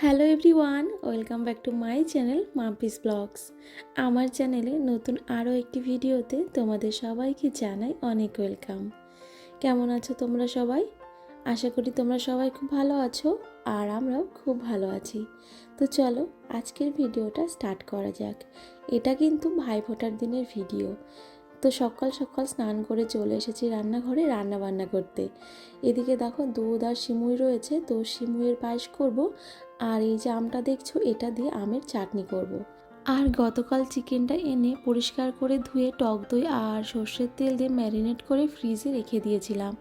Hello everyone, welcome back to my channel Mampi's blogs. আমার চ্যানেলে নতুন আরও একটি ভিডিওতে তোমাদের সবাইকে জানাই অনেক ওয়েলকাম। কেমন আছো তোমরা সবাই? আশা করি তোমরা সবাই খুব ভালো আছো, আর আমরাও খুব ভালো আছি। তো চলো আজকের ভিডিওটা স্টার্ট করা যাক। এটা কিন্তু ভাইফোঁটার দিনের ভিডিও। তো সকাল সকাল স্নান করে চলে এসেছি রান্নাঘরে রান্না বান্না করতে। এদিকে দেখো দুধ আর সিমুই রয়েছে, তো সিমুইয়ের পায়েস করব। আর এই যে আমটা দেখছো, এটা দিয়ে আমের চাটনি করব। আর গতকাল চিকেনটা এনে পরিষ্কার করে ধুয়ে টক দই আর সর্ষের তেল দিয়ে ম্যারিনেট করে ফ্রিজে রেখে দিয়েছিলাম।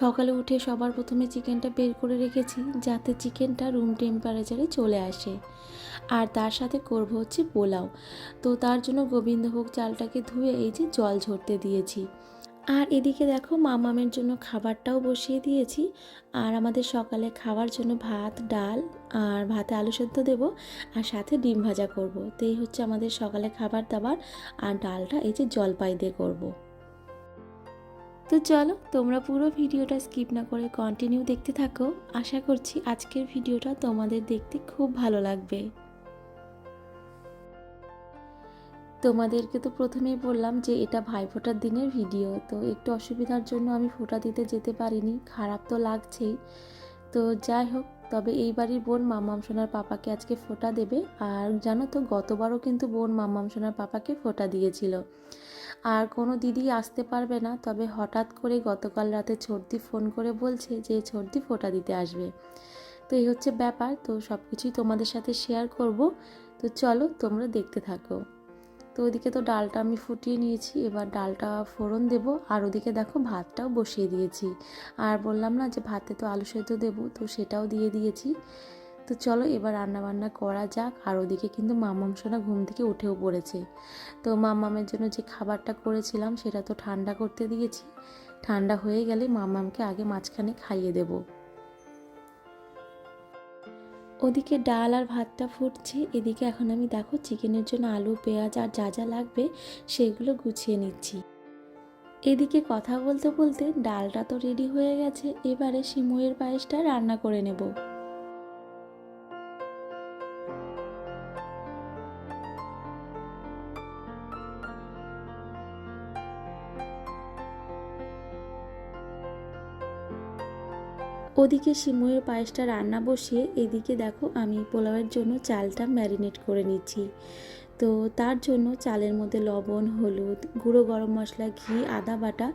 সকালে উঠে সবার প্রথমে চিকেনটা বের করে রেখেছি, যাতে চিকেনটা রুম টেম্পারেচারে চলে আসে। আর তার সাথে করব হচ্ছে পোলাও। তো তার জন্য গোবিন্দভোগ চালটাকে ধুয়ে এই যে জল ঝরতে দিয়েছি। আর এদিকে দেখো মামামের জন্য খাবারটাও বসিয়ে দিয়েছি। আর আমাদের সকালে খাওয়ার জন্য ভাত, ডাল আর ভাতে আলু সেদ্ধ দেবো, আর সাথে ডিম ভাজা করব। তো এই হচ্ছে আমাদের সকালে খাবার দাবার। আর ডালটা এই যে জলপাই দিয়ে করব। তো চলো তোমরা পুরো ভিডিওটা স্কিপ না করে কন্টিনিউ দেখতে থাকো। আশা করছি আজকের ভিডিওটা তোমাদের দেখতে খুব ভালো লাগবে। তোমাদেরকে তো প্রথমেই বললাম যে এটা ভাইফোঁটার দিনের ভিডিও, তো একটু অসুবিধার জন্য আমি ফোঁটা দিতে যেতে পারিনি, খারাপ তো লাগছেই। তো যাই হোক, তবে এই বাড়ির বোন মাম্মাম সোনার পাপাকে আজকে ফোঁটা দেবে। আর জানো তো গতবারও কিন্তু বোন মাম্মাম সোনার পাপাকে ফোঁটা দিয়েছিল। আর কোনো দিদি আসতে পারবে না, তবে হঠাৎ করে গতকাল রাতে ছর্দি ফোন করে বলছে যে ছর্দি ফোঁটা দিতে আসবে। তো এই হচ্ছে ব্যাপার, তো সব কিছুই তোমাদের সাথে শেয়ার করব। তো চলো তোমরা দেখতে থাকো। তো ওইদিকে তো ডালটা আমি ফুটিয়ে নিয়েছি, এবার ডালটা ফোড়ন দেব। আর ওদিকে দেখো ভাতটাও বসিয়ে দিয়েছি। আর বললাম না যে ভাতে তো আলু সেদ্ধ দেবো, তো সেটাও দিয়ে দিয়েছি। তো চলো এবার রান্না বান্না করা যাক। আর ওদিকে কিন্তু মাম্মাম সোনা ঘুম থেকে উঠেও পড়েছে। তো মাম্মামের জন্য যে খাবারটা করেছিলাম সেটা তো ঠান্ডা করতে দিয়েছি। ঠান্ডা হয়ে গেলে মাম্মামকে আগে মাঝখানে খাইয়ে দেবো। ওদিকে ডাল আর ভাতটা ফুটছে, এদিকে এখন আমি দেখো চিকেনের জন্য আলু, পেঁয়াজ আর যা যা লাগবে সেগুলো গুছিয়ে নিচ্ছি। এদিকে কথা বলতে বলতে ডালটা তো রেডি হয়ে গেছে, এবারে সিমুইয়ের পায়েসটা রান্না করে নেব। ওদিকে সিমুইয়ের পায়েসটা রান্না বসিয়ে এদিকে দেখো আমি পোলাওয়ের জন্য চালটা ম্যারিনেট করে নিচ্ছি। তো তার জন্য চালের মধ্যে লবণ, হলুদ, গুঁড়ো গরম মশলা, ঘি, আদা বাটা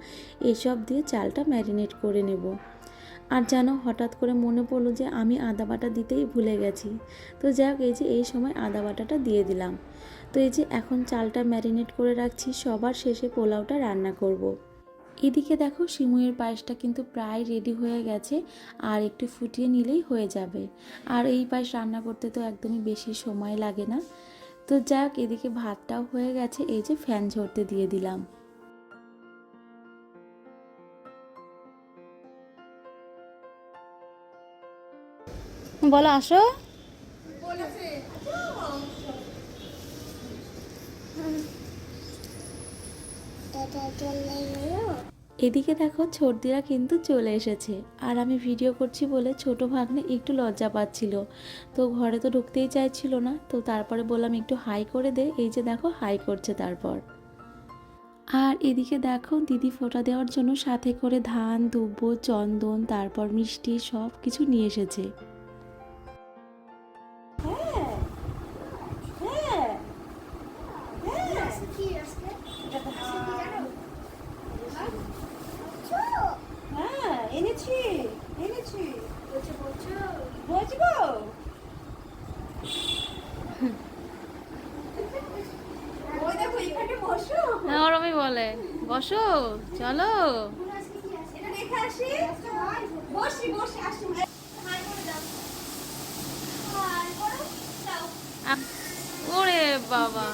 এসব দিয়ে চালটা ম্যারিনেট করে নেব। আর যেন হঠাৎ করে মনে পড়লো যে আমি আদা বাটা দিতেই ভুলে গেছি। তো যাক, এই যে এই সময় আদা বাটাটা দিয়ে দিলাম। তো এই যে এখন চালটা ম্যারিনেট করে রাখছি, সবার শেষে পোলাওটা রান্না করব। এদিকে দেখো সিমুইয়ের পায়েসটা কিন্তু প্রায় রেডি হয়ে গেছে, আর একটু ফুটিয়ে নিলেই হয়ে যাবে। আর এই পায়েস রান্না করতে তো একদমই বেশি সময় লাগে না। তো যাক, এদিকে ভাতটাও হয়ে গেছে, এই যে ফ্যান ঝরতে দিয়ে দিলাম। বলো আসো। এদিকে দেখো ছর্দিরা কিন্তু চলে এসেছে। আর আমি ভিডিও করছি বলে ছোট ভাগ্নে একটু লজ্জা পাচ্ছিল, তো ঘরে তো ঢুকতেই চাইছিল না। তো তারপরে বললাম একটু হাই করে দে, এই যে দেখো হাই করছে তারপর। আর এদিকে দেখো দিদি ফোঁটা দেওয়ার জন্য সাথে করে ধান, দুব্ব, চন্দন, তারপর মিষ্টি সব কিছু নিয়ে এসেছে। এনেছি এনেছি বসবো। ওই দেখো এখানে বসো। হ্যাঁ ওরমই বলে, বসো চলো। এটা রেখে আসি। বসি বসি আসি। হাই করে দাও। হাই করো। দাও। ওরে বাবা,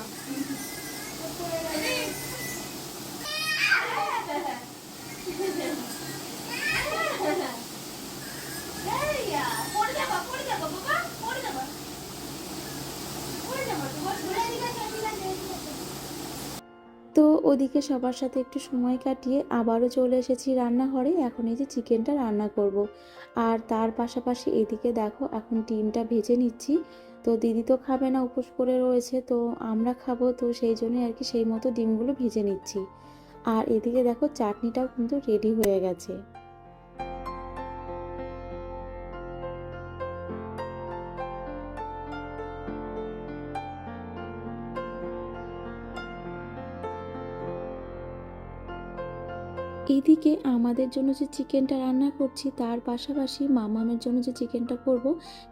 পড়ে যাবা বাবা, পড়ে যাবা। পড়ে যাবা তো বস ঘুরে দিকে চলে যাবে। তো ওদিকে সবার সাথে একটু সময় কাটিয়ে আবারও চলে এসেছি রান্নাঘরে। এখন এই যে চিকেনটা রান্না করব। আর তার পাশাপাশি এদিকে দেখো এখন ডিমটা ভেজে নিচ্ছি। তো দিদি তো খাবে না, উপোস করে রয়েছে, তো আমরা খাবো, তো সেই জন্যই আর কি সেই মতো ডিমগুলো ভেজে নিচ্ছি। আর এদিকে দেখো চাটনিটাও কিন্তু রেডি হয়ে গেছে। এদিকে আমাদের জন্য যে চিকেনটা রান্না করছি তার পাশাপাশি মামামের জন্য যে চিকেনটা করব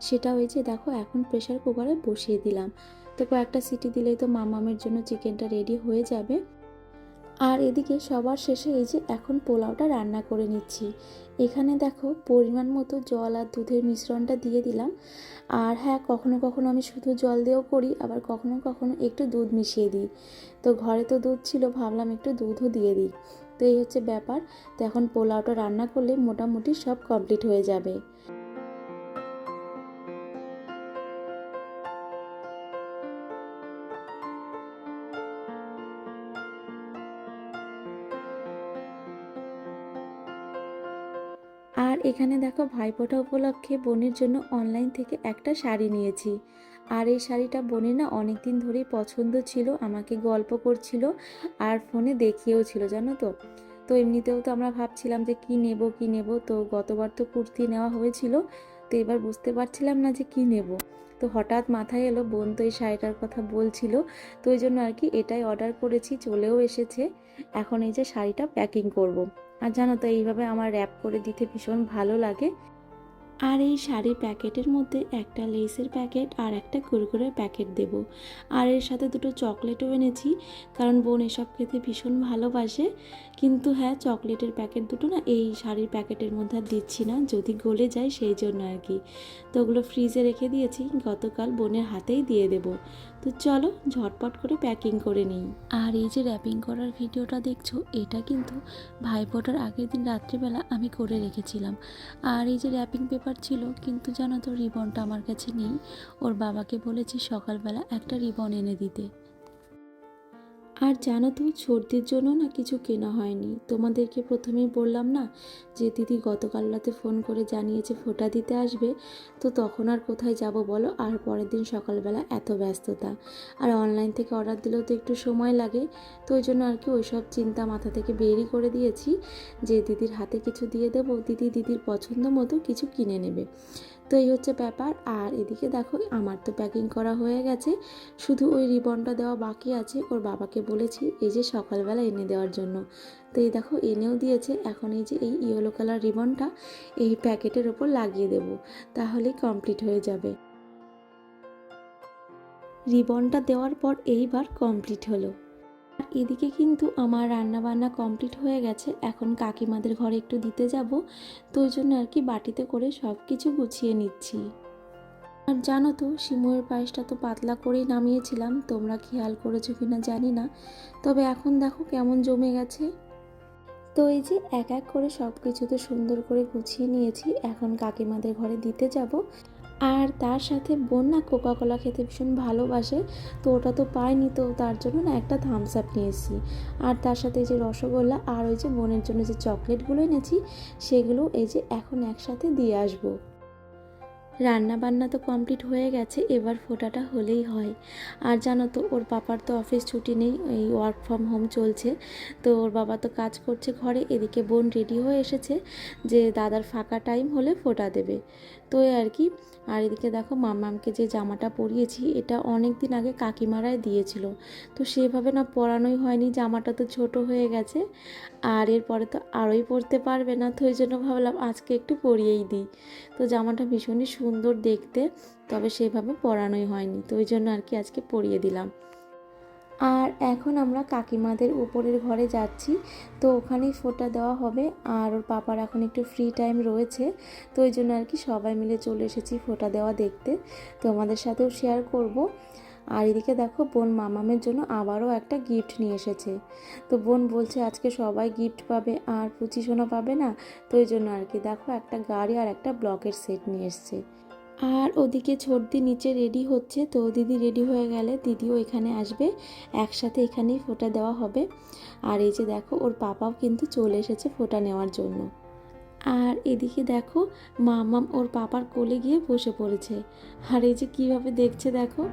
সেটা হয়েছে দেখো এখন প্রেসার কুকারে বসিয়ে দিলাম। তো কয়েকটা সিটি দিলেই তো মামামের জন্য চিকেনটা রেডি হয়ে যাবে। আর এদিকে সবার শেষে এই যে এখন পোলাওটা রান্না করে নিচ্ছি। এখানে দেখো পরিমাণ মতো জল আর দুধের মিশ্রণটা দিয়ে দিলাম। আর হ্যাঁ, কখনো কখনো আমি শুধু জল দিয়েও করি, আবার কখনো কখনো একটু দুধ মিশিয়ে দিই। তো ঘরে তো দুধ ছিল, ভাবলাম একটু দুধও দিয়ে দিই। তো এই হচ্ছে ব্যাপার। তো এখন পোলাওটা রান্না করলে মোটামুটি সব কমপ্লিট হয়ে যাবে। আর এখানে দেখো ভাইফোঁটা উপলক্ষে বোনের জন্য অনলাইন থেকে একটা শাড়ি নিয়েছি। আর এই শাড়িটা বোনের না অনেক দিন ধরেই পছন্দ ছিল, আমাকে গল্প করছিল আর ফোনে দেখিয়েও ছিল, জানো তো। তো এমনিতেও তো আমরা ভাবছিলাম যে কি নেব কি নেব, তো গতবার তো কুর্তি নেওয়া হয়েছিল, তো এবার বুঝতে পারছিলাম না যে কি নেব। তো হঠাৎ মাথায় এলো বোন তো এই শাড়িটার কথা বলছিল, তো ওই জন্য আর কি এটাই অর্ডার করেছি, চলেও এসেছে। এখন এই যে শাড়িটা প্যাকিং করব। আর জানো তো এইভাবে আমার র্যাপ করে দিতে ভীষণ ভালো লাগে। আর এই শাড়ির প্যাকেটের মধ্যে একটা লেসের প্যাকেট আর একটা কুরকুরের প্যাকেট দেব। আর এর সাথে দুটো চকলেটও এনেছি, কারণ বোন এসব খেতে ভীষণ ভালোবাসে। কিন্তু হ্যাঁ, চকলেটের প্যাকেট দুটো না এই শাড়ির প্যাকেটের মধ্যে আর দিচ্ছি না, যদি গলে যায় সেই জন্য আর কি। তো ওগুলো ফ্রিজে রেখে দিয়েছি, গতকাল বোনের হাতেই দিয়ে দেব। তো চলো ঝটপট করে প্যাকিং করে নিই। আর এই যে র্যাপিং করার ভিডিওটা দেখছো, এটা কিন্তু ভাইফোঁটার আগের দিন রাত্রিবেলা আমি করে রেখেছিলাম। আর এই যে র্যাপিং পেপার ছিল, কিন্তু জানো তো রিবনটা আমার কাছে নেই। ওর বাবাকে বলেছি সকালবেলা একটা রিবন এনে দিতে। আর জানো তো সর্দির জন্য না কিছু কেনা হয়নি। তোমাদেরকে প্রথমেই বললাম না যে দিদি গতকাল রাতে ফোন করে জানিয়েছে ফোঁটা দিতে আসবে। তো তখন আর কোথায় যাব বলো, আর পরের দিন সকালবেলা এত ব্যস্ততা, আর অনলাইন থেকে অর্ডার দিলেও তো একটু সময় লাগে। তো ওই জন্য আর কি ওইসব চিন্তা মাথা থেকে বেরই করে দিয়েছি যে দিদির হাতে কিছু দিয়ে দেবো, দিদির পছন্দ মতো কিছু কিনে নেবে। তো এই হচ্ছে ব্যাপার। আর এদিকে দেখো আমার তো প্যাকিং করা হয়ে গেছে, শুধু ওই রিবনটা দেওয়া বাকি আছে। ওর বাবাকে বলেছি এই যে সকালবেলা এনে দেওয়ার জন্য, তো এই দেখো এনেও দিয়েছে। এখন এই যে এই ইয়েলো কালার রিবনটা এই প্যাকেটের ওপর লাগিয়ে দেব, তাহলেই কমপ্লিট হয়ে যাবে। রিবনটা দেওয়ার পর এইবার কমপ্লিট হলো। আর এদিকে কিন্তু আমার রান্না বান্না কমপ্লিট হয়ে গেছে, এখন কাকিমাদের ঘরে একটু দিতে যাব। তো ওই জন্য আর কি বাটিতে করে সব কিছু গুছিয়ে নিচ্ছি। আর জানো তো সিমুয়ের পায়েসটা তো পাতলা করেই নামিয়েছিলাম, তোমরা খেয়াল করেছো কিনা জানি না, তবে এখন দেখো কেমন জমে গেছে। তো এই যে এক এক করে সব কিছু তো সুন্দর করে গুছিয়ে নিয়েছি, এখন কাকিমাদের ঘরে দিতে যাব। আর তার সাথে বোন না কোকা কোলা খেতে ভীষণ ভালোবাসে, তো ওটা তো পাইনি, তো তার জন্য না একটা থামস আপ নিয়ে এসেছি। আর তার সাথে এই যে রসগোল্লা আর ওই যে বোনের জন্য যে চকলেটগুলো এনেছি সেগুলো এই যে এখন একসাথে দিয়ে আসবো। রান্না বান্না তো কমপ্লিট হয়ে গেছে, এবার ফোঁটাটা হলেই হয়। আর জানো তো ওর বাবার তো অফিস ছুটি নেই, এই ওয়ার্ক ফ্রম হোম চলছে। তো ওর বাবা তো কাজ করছে ঘরে, এদিকে বোন রেডি হয়ে এসেছে যে দাদার ফাঁকা টাইম হলে ফোঁটা দেবে। তো এই আর কি। আর এদিকে দেখো মামামকে যে জামাটা পরিয়েছি এটা অনেক দিন আগে কাকিমারাই দিয়েছিল, তো সেভাবে না পরানোই হয়নি, জামাটা তো ছোট হয়ে গেছে। আর এরপরে তো আরোই পরতে পারবে না, তো ওই জন্য ভাবলাম আজকে একটু পরিয়েই দিই। তো জামাটা ভীষণই সুন্দর দেখতে, তবে সেভাবে পরানোই হয়নি, তো ওই জন্য আর কি আজকে পরিয়ে দিলাম। আর এখন আমরা কাকিমাদের উপরের ঘরে যাচ্ছি, তো ওখানেই ফোঁটা দেওয়া হবে। আর ওর পাপার এখন একটু ফ্রি টাইম রয়েছে, তো ওই জন্য আর কি সবাই মিলে চলে এসেছি ফোঁটা দেওয়া দেখতে, তো আমাদের সাথেও শেয়ার করব। আর এদিকে দেখো বোন মামামের জন্য আবারও একটা গিফট নিয়ে এসেছে। তো বোন বলছে আজকে সবাই গিফট পাবে আর পুচি সোনা পাবে না, তো ওই জন্য আর কি দেখো একটা গাড়ি আর একটা ব্লকের সেট নিয়ে এসছে। আর ওদিকে ছোটদি নিচে রেডি হচ্ছে, তো দিদি রেডি হয়ে গেলে দিদিও এখানে আসবে, একসাথে এখানেই ফোঁটা দেওয়া হবে। আর এই যে দেখো ওর পাপাও কিন্তু চলে এসেছে ফোঁটা নেওয়ার জন্য। আর এদিকে দেখো মামাম ওর পাপার কোলে গিয়ে বসে পড়েছে, আর এই যে কীভাবে দেখছে দেখো।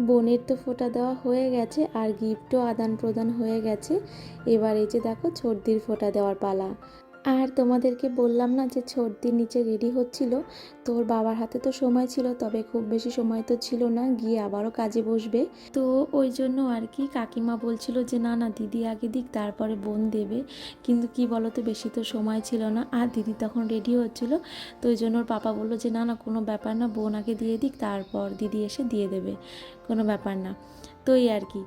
বোনের তো ফোঁটা দেওয়া হয়ে গেছে আর গিফটও আদান প্রদান হয়ে গেছে। এবার এই যে দেখো ছোটদির ফোঁটা দেওয়ার পালা। আর তোমাদেরকে বললাম না যে ছোটদির নিচে রেডি হচ্ছিল, তোর বাবার হাতে তো সময় ছিল, তবে খুব বেশি সময় তো ছিল না, গিয়ে আবারও কাজে বসবে। তো ওই জন্য আর কি কাকিমা বলছিল যে না না দিদি আগে দিক তারপরে বোন দেবে, কিন্তু কি বলো তো বেশি তো সময় ছিল না, আর দিদি তখন রেডি হচ্ছিল। তো ওই জন্য ওর পাপা বললো যে না না কোনো ব্যাপার না, বোন আগে দিয়ে দিক তারপর দিদি এসে দিয়ে দেবে, কোনো ব্যাপার না। তো এই আর কি।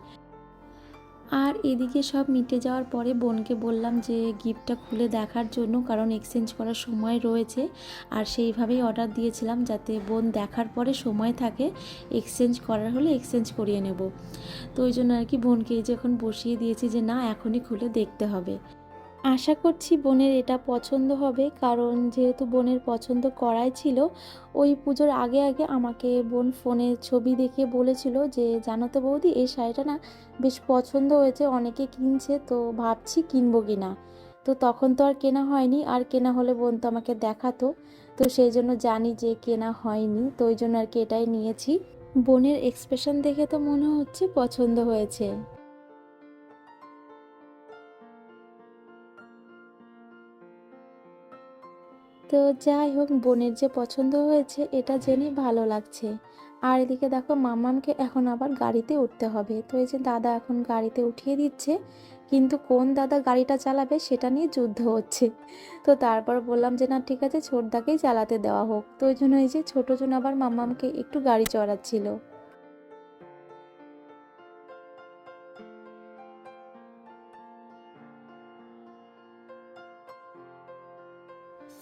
আর এদিকে সব মিটে যাওয়ার পরে বোনকে বললাম যে গিফটটা খুলে দেখার জন্য, কারণ এক্সচেঞ্জ করার সময় রয়েছে। আর সেইভাবেই অর্ডার দিয়েছিলাম যাতে বোন দেখার পরে সময় থাকে, এক্সচেঞ্জ করার হলে এক্সচেঞ্জ করিয়ে নেব। তো ওই জন্য আর কি বোনকে যখন বসিয়ে দিয়েছি যে না এখনই খুলে দেখতে হবে। আশা করছি বোনের এটা পছন্দ হবে, কারণ যেহেতু বোনের পছন্দ করাই ছিল। ওই পুজোর আগে আগে আমাকে বোন ফোনে ছবি দেখিয়ে বলেছিল যে জানো তো বৌদি এই শাড়িটা না বেশ পছন্দ হয়েছে, অনেকে কিনছে, তো ভাবছি কিনবো কি না। তো তখন তো আর কেনা হয়নি, আর কেনা হলে বোন তো আমাকে দেখাতো। তো সেই জন্য জানি যে কেনা হয়নি, তো ওই জন্য আর কি এটাই নিয়েছি। বোনের এক্সপ্রেশন দেখে তো মনে হচ্ছে পছন্দ হয়েছে। তো যাই হোক বোনের যে পছন্দ হয়েছে এটা জেনে ভালো লাগছে। আর এদিকে দেখো মামামকে এখন আবার গাড়িতে উঠতে হবে, তো এই যে দাদা এখন গাড়িতে উঠিয়ে দিচ্ছে, কিন্তু কোন দাদা গাড়িটা চালাবে সেটা নিয়ে যুদ্ধ হচ্ছে। তো তারপর বললাম যে না ঠিক আছে ছোটদাকেই চালাতে দেওয়া হোক, তো ওই জন্য এই যে ছোটজন আবার মামামকে একটু গাড়ি চড়াচ্ছিল।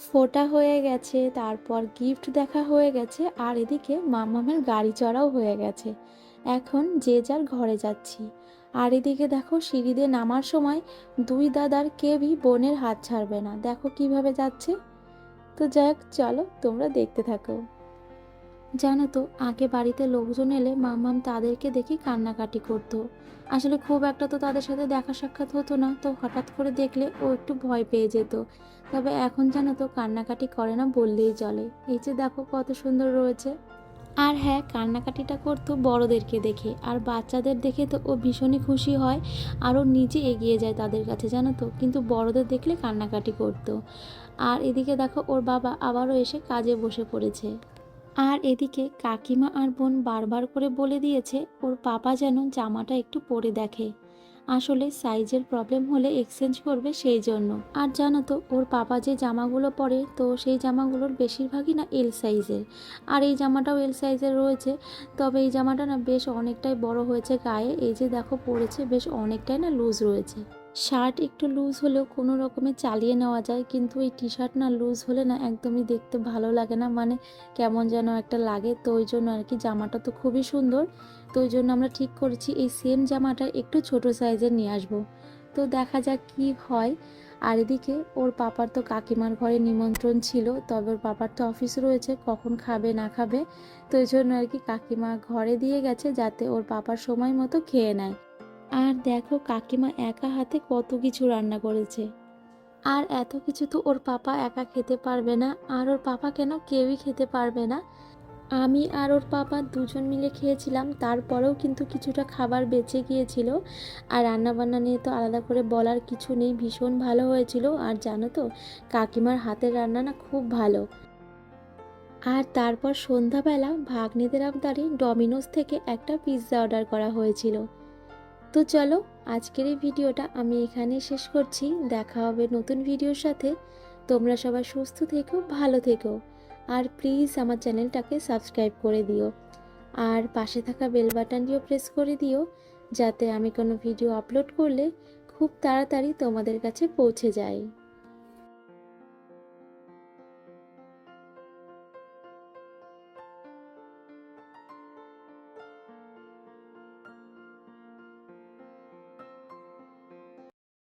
ফোটা হয়ে গেছে, তারপর গিফট দেখা হয়ে গেছে, আর এদিকে মামামের গাড়ি চড়াও হয়ে গেছে। এখন যে যার ঘরে যাচ্ছি। আর এদিকে দেখো সিঁড়ি দিয়ে নামার সময় দুই দাদার কেউই বোনের হাত ছাড়বে না, দেখো কিভাবে যাচ্ছে। তো যাই হোক চলো তোমরা দেখতে থাকো। জানো তো আগে বাড়িতে লোকজন এলে মাম্মাম তাদেরকে দেখে কান্নাকাটি করতো। আসলে খুব একটা তো তাদের সাথে দেখা সাক্ষাৎ হতো না, তো হঠাৎ করে দেখলে ও একটু ভয় পেয়ে যেত। তবে এখন জানো তো কান্নাকাটি করে না বললেই চলে, এই যে দেখো কত সুন্দর রয়েছে। আর হ্যাঁ কান্নাকাটিটা করতো বড়দেরকে দেখে, আর বাচ্চাদের দেখে তো ও ভীষণই খুশি হয়, আর ও নিজে এগিয়ে যায় তাদের কাছে জানো তো, কিন্তু বড়দের দেখলে কান্নাকাটি করতো। আর এদিকে দেখো ওর বাবা আবারও এসে কাজে বসে পড়েছে। আর এদিকে কাকিমা আর বোন বারবার করে বলে দিয়েছে ওর পাপা যেন জামাটা একটু পরে দেখে, আসলে সাইজের প্রবলেম হলে এক্সচেঞ্জ করবে সেই জন্য। আর জানো তো ওর পাপা যে জামাগুলো পরে তো সেই জামাগুলোর বেশিরভাগই না এল সাইজের, আর এই জামাটাও এল সাইজের রয়েছে। তবে এই জামাটা না বেশ অনেকটাই বড় হয়েছে গায়ে, এই যে দেখো পরেছে বেশ অনেকটাই না লুজ রয়েছে। শার্ট একটু লুজ হলেও কোনো রকমে চালিয়ে নেওয়া যায়, কিন্তু এই টি শার্ট না লুজ হলে না একদমই দেখতে ভালো লাগে না, মানে কেমন যেন একটা লাগে। তো ওই জন্য আর কি জামাটা তো খুবই সুন্দর, তো ওই জন্য আমরা ঠিক করেছি এই সেম জামাটা একটু ছোট সাইজের নিয়ে আসবো। তো দেখা যাক কি হয়। আর এদিকে ওর পাপার তো কাকিমার ঘরে নিমন্ত্রণ ছিল, তবে ওর পাপার তো অফিস রয়েছে, কখন খাবে না খাবে, তো ওই জন্য আর কি কাকিমা ঘরে দিয়ে গেছে যাতে ওর পাপার সময় মতো খেয়ে নেয়। আর দেখো কাকিমা একা হাতে কত কিছু রান্না করেছে, আর এত কিছু তো ওর পাপা একা খেতে পারবে না, আর ওর পাপা কেন কেউই খেতে পারবে না। আমি আর ওর পাপা দুজন মিলে খেয়েছিলাম, তারপরেও কিন্তু কিছুটা খাবার বেঁচে গিয়েছিল। আর রান্নাবান্না নিয়ে তো আলাদা করে বলার কিছু নেই, ভীষণ ভালো হয়েছিল। আর জানো তো, কাকিমার হাতের রান্না না খুব ভালো। আর তারপর সন্ধ্যাবেলা ভাগ্নেদের আবদারে ডমিনোস থেকে একটা পিৎজা অর্ডার করা হয়েছিল। তো চলো, আজকের এই ভিডিওটা আমি এখানে শেষ করছি। দেখা হবে নতুন ভিডিওর সাথে। তোমরা সবাই সুস্থ থেকো, ভালো থেকো। আর প্লিজ আমার চ্যানেলটাকে সাবস্ক্রাইব করে দিও। আর পাশে থাকা বেল বাটনটিও প্রেস করে দিও, যাতে আমি কোনো ভিডিও আপলোড করলে খুব তাড়াতাড়ি তোমাদের কাছে পৌঁছে যায়।